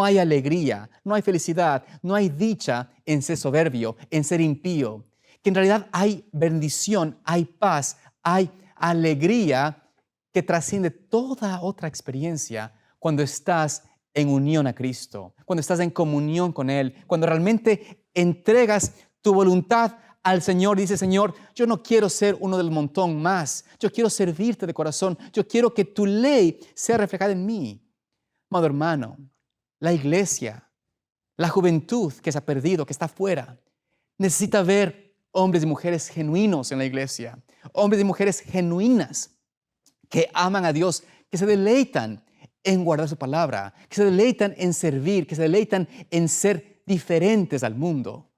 hay alegría, no hay felicidad, no hay dicha en ser soberbio, en ser impío. Que en realidad hay bendición, hay paz, hay alegría que trasciende toda otra experiencia cuando estás en unión a Cristo, cuando estás en comunión con Él, cuando realmente entregas tu voluntad al Señor. Dice, Señor, yo no quiero ser uno del montón más, yo quiero servirte de corazón, yo quiero que tu ley sea reflejada en mí. Amado hermano, la iglesia, la juventud que se ha perdido, que está afuera, necesita ver hombres y mujeres genuinos en la iglesia, hombres y mujeres genuinas que aman a Dios, que se deleitan en guardar su palabra, que se deleitan en servir, que se deleitan en ser diferentes al mundo.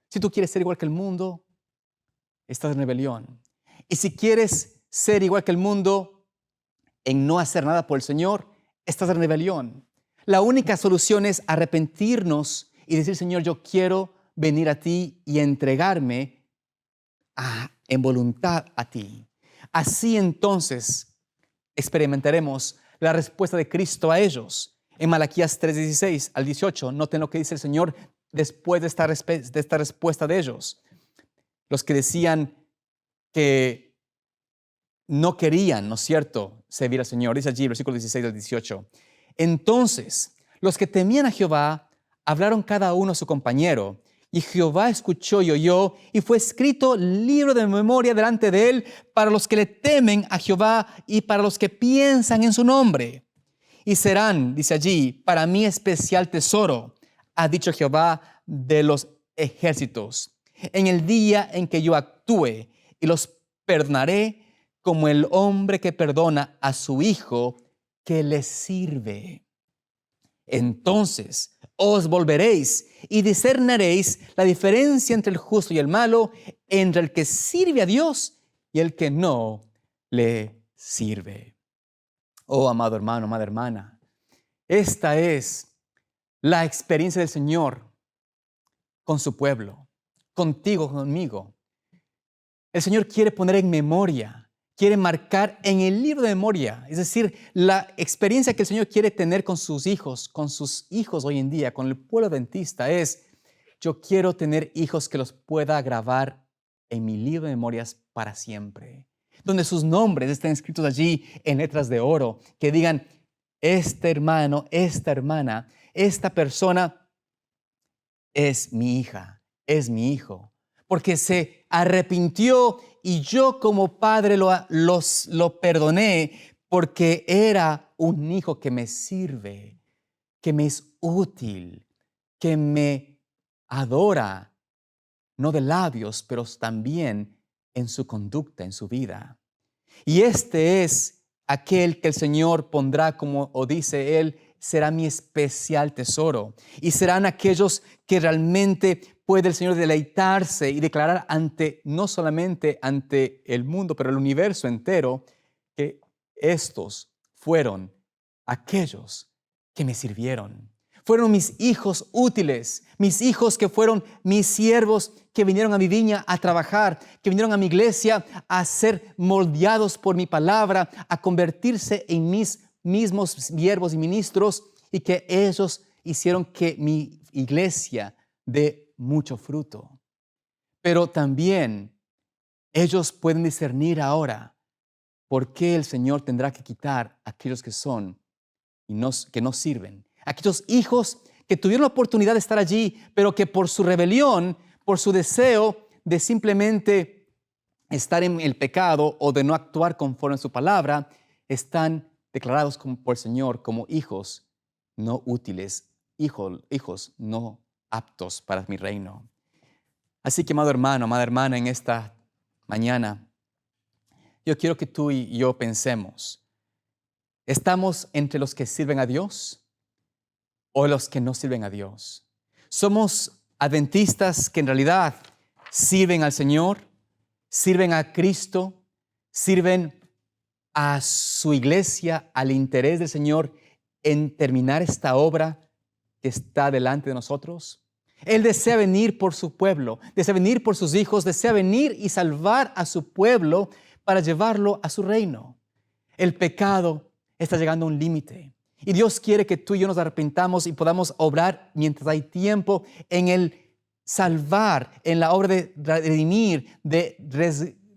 Si tú quieres ser igual que el mundo, estás en rebelión. Y si quieres ser igual que el mundo en no hacer nada por el Señor, estás en rebelión. La única solución es arrepentirnos y decir, Señor, yo quiero venir a ti y entregarme en voluntad a ti. Así entonces experimentaremos la respuesta de Cristo a ellos. En Malaquías 3:16 al 18, noten lo que dice el Señor después de esta respuesta de ellos. Los que decían que no querían, ¿no es cierto?, servir al Señor. Dice allí, versículo 16 al 18. Entonces, los que temían a Jehová hablaron cada uno a su compañero, y Jehová escuchó y oyó, y fue escrito libro de memoria delante de él para los que le temen a Jehová y para los que piensan en su nombre. Y serán, dice allí, para mí especial tesoro, ha dicho Jehová de los ejércitos, en el día en que yo actúe, y los perdonaré como el hombre que perdona a su hijo que le sirve. Entonces os volveréis y discerniréis la diferencia entre el justo y el malo, entre el que sirve a Dios y el que no le sirve. Oh, amado hermano, amada hermana, esta es la experiencia del Señor con su pueblo, contigo, conmigo. El Señor quiere poner en memoria, quiere marcar en el libro de memoria, es decir, la experiencia que el Señor quiere tener con sus hijos hoy en día, con el pueblo adventista, es: yo quiero tener hijos que los pueda grabar en mi libro de memorias para siempre, donde sus nombres estén escritos allí en letras de oro, que digan: este hermano, esta hermana, esta persona es mi hija, es mi hijo, porque se arrepintió y yo como padre lo perdoné porque era un hijo que me sirve, que me es útil, que me adora, no de labios, pero también en su conducta, en su vida. Y este es aquel que el Señor pondrá, como o dice Él, será mi especial tesoro. Y serán aquellos que realmente puede el Señor deleitarse y declarar no solamente ante el mundo, pero el universo entero, que estos fueron aquellos que me sirvieron. Fueron mis hijos útiles, mis hijos que fueron mis siervos, que vinieron a mi viña a trabajar, que vinieron a mi iglesia a ser moldeados por mi palabra, a convertirse en mis mismos siervos y ministros, y que ellos hicieron que mi iglesia dé mucho fruto. Pero también ellos pueden discernir ahora por qué el Señor tendrá que quitar a aquellos que son y que no sirven. Aquellos hijos que tuvieron la oportunidad de estar allí, pero que por su rebelión, por su deseo de simplemente estar en el pecado o de no actuar conforme a su palabra, están declarados por el Señor como hijos no útiles, hijos no aptos para mi reino. Así que, amado hermano, amada hermana, en esta mañana, yo quiero que tú y yo pensemos: ¿estamos entre los que sirven a Dios o los que no sirven a Dios? ¿Somos adventistas que en realidad sirven al Señor, sirven a Cristo, sirven a su iglesia, al interés del Señor en terminar esta obra que está delante de nosotros? Él desea venir por su pueblo, desea venir por sus hijos, desea venir y salvar a su pueblo para llevarlo a su reino. El pecado está llegando a un límite y Dios quiere que tú y yo nos arrepintamos y podamos obrar mientras hay tiempo en el salvar, en la obra de redimir, de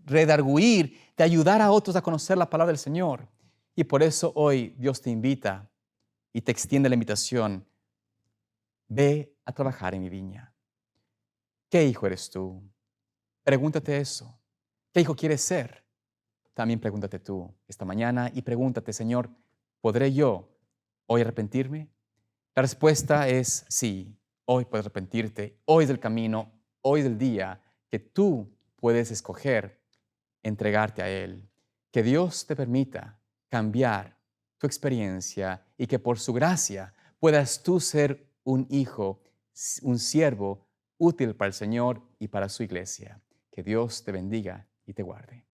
redarguir, de ayudar a otros a conocer la palabra del Señor. Y por eso hoy Dios te invita y te extiende la invitación: ve a trabajar en mi viña. ¿Qué hijo eres tú? Pregúntate eso. ¿Qué hijo quieres ser? También pregúntate tú esta mañana y pregúntate: Señor, ¿podré yo hoy arrepentirme? La respuesta es sí. Hoy puedes arrepentirte. Hoy es el camino. Hoy es el día que tú puedes escoger entregarte a Él. Que Dios te permita cambiar tu experiencia y que por su gracia puedas tú ser un hijo, un siervo útil para el Señor y para su iglesia. Que Dios te bendiga y te guarde.